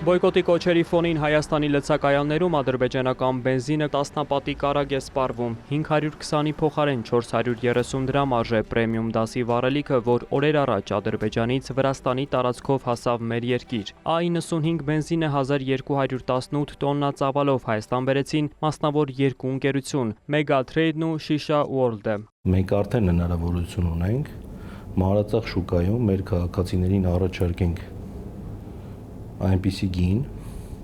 Բոյկոտի կոչերի ֆոնին Հայաստանի լցակայաններում ադրբեջանական բենզինը տասնապատի կարագ է սպառվում։ 520-ի փոխարեն 430 դրամ արժե պրեմիում դասի վառելիքը, որ օրեր առաջ Ադրբեջանից Վրաստանի տարածքով հասավ մեր երկիր։ A95 բենզինը 1218 տոննա ծավալով Հայաստան բերեցին մասնավոր երկու ընկերություն՝ Mega Trade-ն ու Shisha World-ը։ Մենք արդեն հնարավորություն ունենք մանրածախ շուկայում մեր քաղաքացիներին առաջարկենք այնպիսի գին,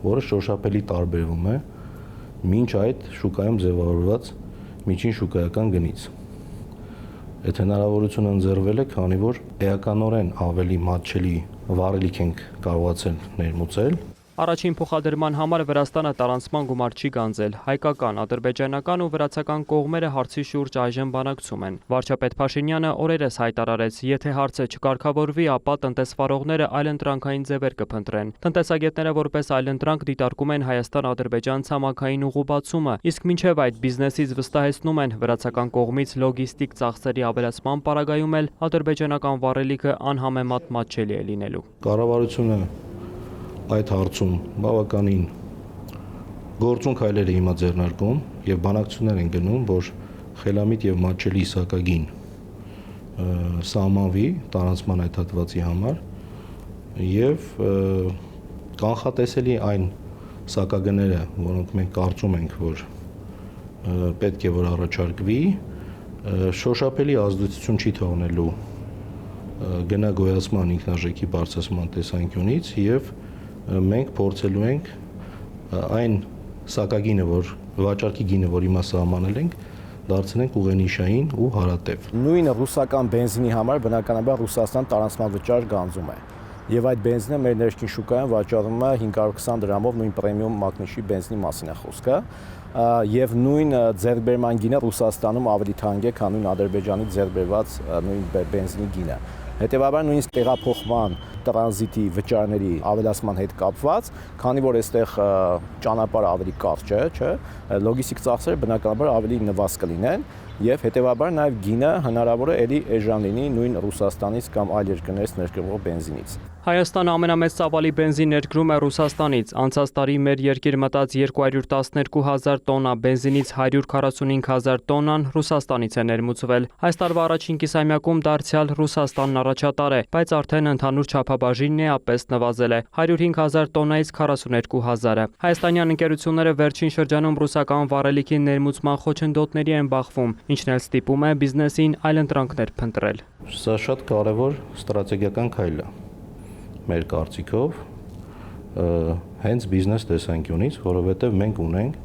որը շոշափելի տարբերվում է մինչ այդ շուկայում ձևավորված միջին շուկայական գնից։ Այդ հնարավորությունը ընձեռվել է, քանի որ էականորեն ավելի մատչելի վառելիք ենք կարողացել ներմուծել։ Առաջին փոխադրման համար Վրաստանը տարանցման գումար չի գանձել։ Հայկական, ադրբեջանական ու վրացական կողմերը հարցի շուրջ այժմ բանակցում են։ Վարչապետ Փաշինյանը օրերս հայտարարեց, եթե հարցը չկարգավորվի, ապա տնտեսվարողները այլընտրանքային ձևեր կփնտրեն։ Տնտեսագետները որպես այլընտրանք դիտարկում են Հայաստան-Ադրբեջան ցամաքային ուղու բացումը, իսկ մինչև այդ բիզնեսից վստահեցնում են վրացական կողմից լոգիստիկ ծախսերի ավելացման պարագայում էլ ադրբեջանական վառելիքը անհամեմատ մատչելի է լինելու։ Կառավարությունը այդ հարցում բավականին գործուն քայլեր է հիմա ձեռնարկում եւ բանակցություններ են գնում, որ խելամիտ եւ մատչելի սակագին սահմանվի տարանցման այդ հատվածի համար եւ կանխատեսելի այն սակագները, որոնք մենք կարծում ենք, որ պետք է որ առաջարկվի, շոշափելի ազդեցություն չի թողնելու գնագոյացման ինքնարժեքի բարձրացման տեսանկյունից եւ մենք փորձելու ենք այն սակագինը, որ վաճառքի գինը, որ հիմա սահմանել ենք, դարձնենք ուղենիշային ու հարատև։ Նույն ռուսական բենզինի համար բնականաբար Ռուսաստան տարանցման վճար գանձում է։ Եվ այդ բենզինը մեր ներքին շուկայում վաճառվում է 520 դրամով նույն պրեմիում մագնիշի բենզինի մասին է խոսքը։ Եվ նույն ձեռքբերման գինը Ռուսաստանում ավելի թանկ է, քան նույն Ադրբեջանից ձեռքբերված նույն բենզինի գինը։ Հետևաբար նույնիսկ տեղափոխման տրանզիտի վճարների ավելացման հետ կապված, քանի որ այստեղ ճանապարհը ավելի կարճ է, չէ, լոգիստիկ ծախսերը բնականաբար ավելի նվազ կլինեն եւ հետեւաբար նաեւ գինը հնարավոր է ելի էժան լինի նույն Ռուսաստանից կամ այլ երկրներից ներկրվող բենզինից։ Հայաստանը ամենամեծ ծավալի բենզին ներկրում է Ռուսաստանից։ Անցած տարի մեր երկիր մտած 212,000 տոննա բենզինից 145,000 տոննան Ռուսաստանից է ներմուծվել։ Այս տարվա առաջին կիսամյակում դարձյալ Ռուսաստանն առաջատար է, բայց արդեն ընդհանուր չափաբաժինն էապես նվազել է 105,000 տոննայից 42,000-ը։ Հայաստանյան ընկերությունները վերջին շրջանում ռուսական վառելիքի ներմուծման խոչընդոտների են բախվում, ինչն էլ ստիպում է բիզնեսին այլընտրանքներ փնտրել։ Սա շատ կարևոր ստրատեգիական քայլ է մեր կարծիքով հենց բիզնես տեսանկյունից, որովհետև մենք ունենք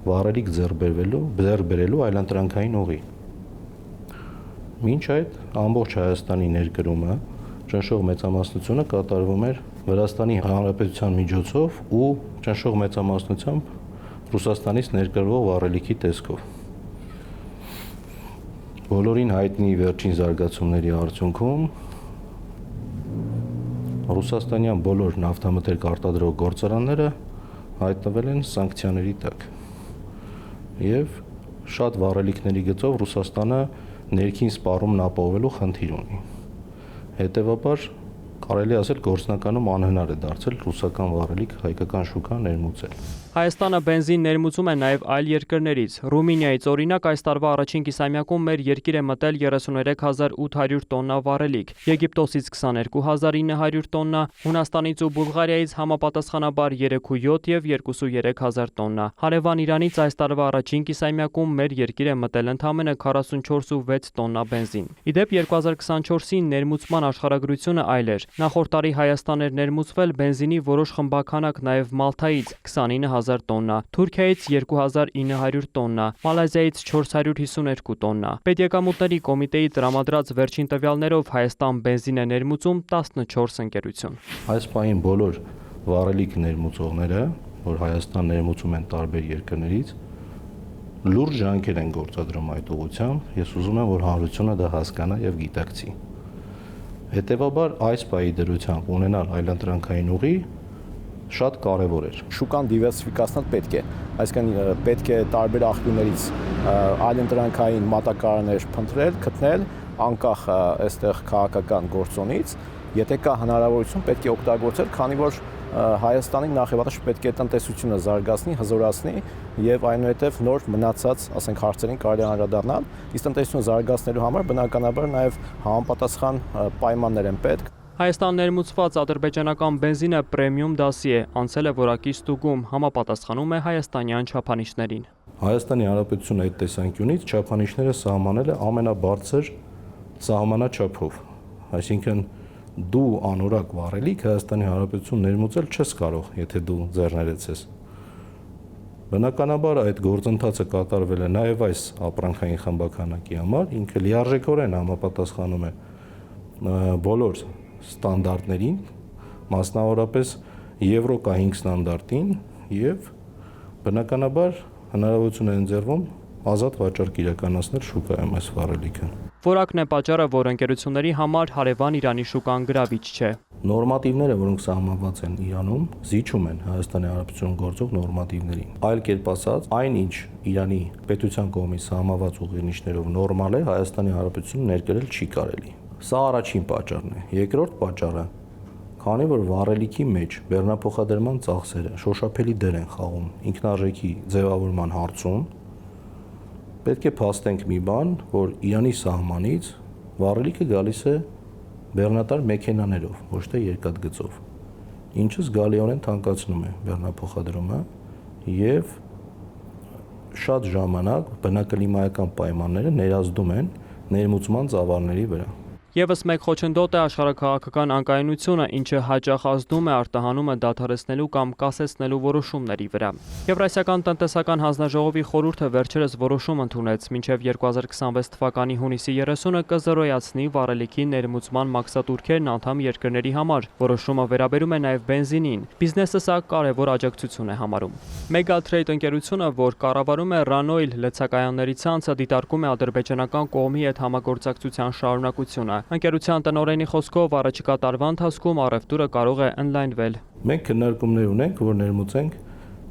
վառելիք ձեռբերելու այլընտրանքային ուղի։ Մինչ այդ ամբողջ Հայաստանի ներկրումը ճնշող մեծամասնությունը կատարվում էր Վրաստանի Հանրապետության միջոցով ու ճնշող մեծամասնությամբ Ռուսաստանից ներկրվող վառելիքի տեսքով։ Բոլորին հայտնի վերջին զարգացումների արդյունքում ռուսաստանյան բոլոր նավթամթերք արտադրող գործարանները հայտնվել են սանկցիաների տակ եւ շատ վառելիքների գծով Ռուսաստանը ներքին սպառումն ապահովելու խնդիր ունի։ Հետևաբար կարելի ասել գործնականում անհնար է դարձել ռուսական վառելիք հայկական շուկա ներմուծել։ Հայաստանը բենզին ներմուծում է նաև այլ երկրներից։ Ռումինիայից օրինակ այս տարվա առաջին կիսամյակում մեր երկիր է մտել 33800 տոննա վառելիք, Եգիպտոսից 22900 տոննա, Հունաստանից ու Բուլղարիայից համապատասխանաբար 3.7 եւ 2.3000 տոննա։ Հարևան Իրանից այս տարվա առաջին կիսամյակում մեր երկիր է մտել ընդամենը 44.6 տոննա բենզին։ Իդեպ 2024-ին ներմուծման աշխարհագրությունը այլ էր։ Նախորդ տարի Հայաստան էր ներմուծվել բենզինի որոշ խմբականակ նաև Մալթայից 29000 տոննա, Թուրքիայից 2900 տոննա, Մալազիայից 452 տոննա։ Պետեկամուտների կոմիտեի տրամադրած վերջին տվյալներով Հայաստան բենզին է ներմուծում 14 ընկերություն։ Այս պահին բոլոր վառելիք ներմուծողները, որ Հայաստան ներմուծում են տարբեր երկրներից, լուրջ ջանքեր են գործադրում այդ ուղղությամբ։ Ես ուզում եմ, որ հանրությունը դա հասկանա եւ գիտակցի։ Հետևաբար այս պահի դրությամբ ունենալ այլընտրանքային ուղի շատ կարևոր էր։ Շուկան դիվերսիֆիկացնել պետք է, այսինքն պետք է տարբեր աղբյուրներից այլընտրանքային մատակարարներ փնտրել, գտնել, անկախ այստեղ քաղաքական գործոնից, եթե կա հնարավորություն պետք է օգտագործել, քանի որ Հայաստանի նախ եւ առաջ պետք է տնտեսությունը զարգացնի, հզորացնի եւ այնուհետեւ նոր մնացած, ասենք, հարցերին կարելի է անդրադառնալ։ Իսկ տնտեսությունը զարգացնելու համար բնականաբար նաեւ համապատասխան պայմաններ են պետք։ Հայաստան ներմուծված ադրբեջանական բենզինը պրեմիում դասի է, անցել է որակի ստուգում, համապատասխանում է հայաստանյան չափանիշներին։ Հայաստանի Հանրապետությունը այդ տեսանկյունից չափանիշները սահմանել է ամենաբարձր սահմանաչափով, այսինքն դու անորակ վառելիք Հայաստանի Հանրապետություն ներմուծել չես կարող, եթե դու ձեռներեց ես։ Բնականաբար այդ գործընթացը կատարվել է նաև այս ապրանքային խմբականակի համար, ինքը լիարժեքորեն համապատասխանում է բոլոր ստանդարտներին, մասնավորապես Եվրո K5 ստանդարտին եւ բնականաբար հնարավորություն է ընձեռվում ազատ վաճառք իրականացնել շուկայում այս վառելիքը։ Որակն է պատճառը, որ ընկերությունների համար հարևան Իրանի շուկան գրավիչ չէ։ Նորմատիվները, որոնք սահմանված են Իրանում, զիջում են Հայաստանի Հանրապետությունում գործող նորմատիվներին։ Այլ կերպ ասած, այնինչ Իրանի պետության կողմից սահմանված ուղղություններով նորմալ է, Հայաստանի Հանրապետությունում ներկրել չի կարելի։ Սա առաջին պատճառն է։ Երկրորդ պատճառը, քանի որ վառելիքի մեջ բեռնափոխադրման ծախսերը շոշափելի դեր են խաղում ինքնարժեքի ձևավորման հարցում, պետք է փաստենք մի բան, որ Իրանի սահմանից վառելիքը գալիս է բեռնատար մեքենաներով, ոչ թե երկաթգծով, ինչը զգալիորեն թանկացնում է բեռնափոխադրումը եւ շատ ժամանակ բնակլիմայական պայմանները ներազդում են ներմուծման ծավալների վրա։ Եվս մեկ խոչընդոտ է աշխարհաքաղաքական անկայունությունը, ինչը հաճախ ազդում է արտահանումը դադարեցնելու կամ կասեցնելու որոշումների վրա։ Եվրասիական տնտեսական հանձնաժողովի խորհուրդը վերջերս որոշում ընդունեց, մինչև 2026 թվականի հունիսի 30-ը կզրոյացնի վառելիքի ներմուծման մաքսատուրքերն անդամ երկրների համար։ Որոշումը վերաբերում է նաև բենզինին։ Բիզնեսը սա կարևոր աջակցություն է համարում։ Megatrade ընկերությունը, որ կառավարում է Ranoil լցակայանների ցանցը, դիտարկում է ադրբեջանական կողմի հետ համագործակցության շարունակությունը։ Ընկերության տնօրենի խոսքով առաջիկա տարվա ընթացքում առևտուրը կարող է ընդլայնվել։ Մենք քննարկումներ ունենք, որ ներմուծենք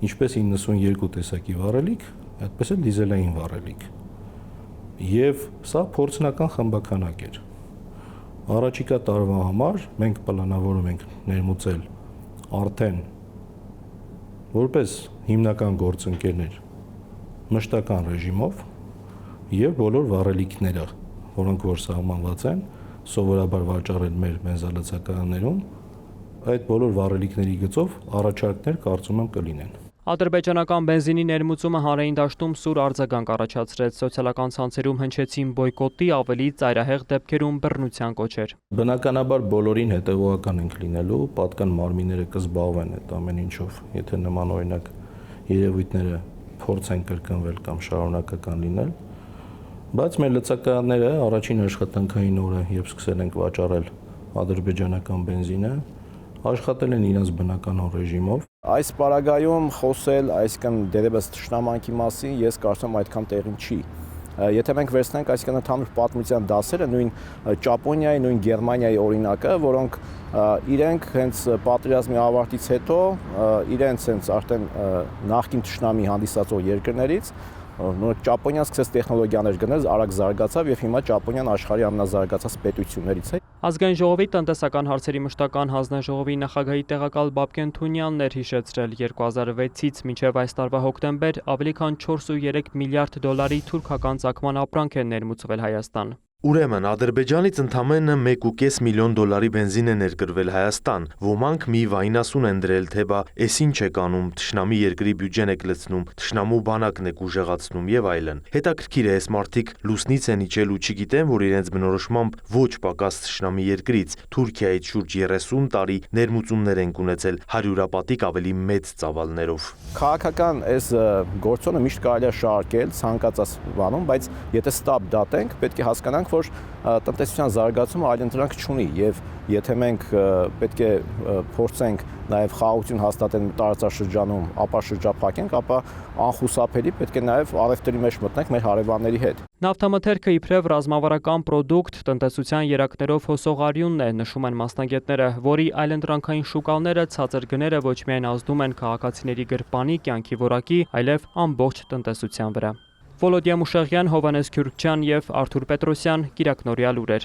ինչպես 92 տեսակի վառելիք, այդպես էլ դիզելային վառելիք։ Եվ սա փորձնական խմբականակ էր։ Առաջիկա տարվա համար մենք պլանավորում ենք ներմուծել արդեն որպես հիմնական գործընկերներ մշտական ռեժիմով եւ բոլոր վառելիքները, որոնք որ սահմանված են, սովորաբար վաճառել մեր բենզալցակայաններում, այդ բոլոր վառելիքների գծով առաջարկներ կարծում եմ կլինեն։ Ադրբեջանական բենզինի ներմուծումը հանրային դաշտում սուր արձագանք առաջացրեց, սոցիալական ցանցերում հնչեցին բոյկոտի, ավելի ծայրահեղ դեպքերում բռնության կոչեր։ Բնականաբար բոլորին հետևողական ենք լինելու, պատկան մարմինները կզբաղվեն այդ ամեն ինչով, եթե նման օրինակ երևույթները փորձեն կրկնվել կամ շարունակական լինել, բայց մեր լցակայանները առաջին աշխատանքային օրը, երբ սկսել ենք վաճառել ադրբեջանական բենզինը, աշխատել են իրենց բնականon ռեժիմով։ Այս պարագայում խոսել, այսինքն դերևս թշնամանքի մասին, ես կարծում այդքան տեղին չի։ Եթե մենք վերցնենք այսինքն ընդհանուր պատմության դասերը, նույն Ճապոնիայի, նույն Գերմանիայի օրինակը, որոնք իրենք հենց պատերազմի ավարտից հետո իրենց հենց արդեն նախկին թշնամի հանդիսացող երկրներից նոր Ճապոնիան սկսեց տեխնոլոգիաներ գնել, արագ զարգացավ եւ հիմա Ճապոնիան աշխարհի ամենազարգացած պետություններից է։ Ազգային ժողովի տնտեսական հարցերի մշտական հանձնաժողովի նախագահի տեղակալ Բաբկեն Թունյանն էր հիշեցրել 2006-ից մինչև այս տարվա հոկտեմբեր ավելի քան 4.3 միլիարդ դոլարի թուրքական ծագման ապրանք է ներմուծվել Հայաստան։ Ուրեմն Ադրբեջանից ընդամենը 1.5 միլիոն դոլարի բենզին է ներկրվել Հայաստան։ Ոմանք մի վայնասուն են դրել, թե բա էս ինչ է կանում, թշնամի երկրի բյուջեն եք լցնում, թշնամու բանակն եք ուժեղացնում եւ այլն։ Հետաքրքիր է, այս մարդիկ լուսնից են իջել ու չգիտեն, որ իրենց բնորոշմամբ ոչ պակաս թշնամի երկրից Թուրքիայից շուրջ 30 տարի ներմուծումներ են ունեցել հարյուրապատիկ ավելի մեծ ծավալներով։ Քաղաքական այս գործոնը միշտ կարելի է շարքել ցանկացած բանում, բայց եթե ստապ դատենք, պետք է հասկանանք, որ տնտեսության զարգացումը այլընտրանք չունի եւ եթե մենք պետք է փորձենք նաեւ խաղաղություն հաստատել տարածաշրջանում, ապա շրջափակենք, ապա անխուսափելի պետք է նաեւ առևտրի մեջ մտնենք մեր հարևանների հետ։ Նավթամթերքը իբրև ռազմավարական պրոդուկտ, տնտեսության երակներով հոսող արյունն է, նշում են մասնագետները, որի այլընտրանքային շուկաները, ցածր գները ոչ միայն ազդում են քաղաքացիների գրպանի, կյանքի որակի, այլև ամբողջ տնտեսության վրա։ Վոլոդիա Մուշեղյան, Հովհաննես Քյուրքչյան և Արթուր Պետրոսյան, Կիրակնորյա լուրեր։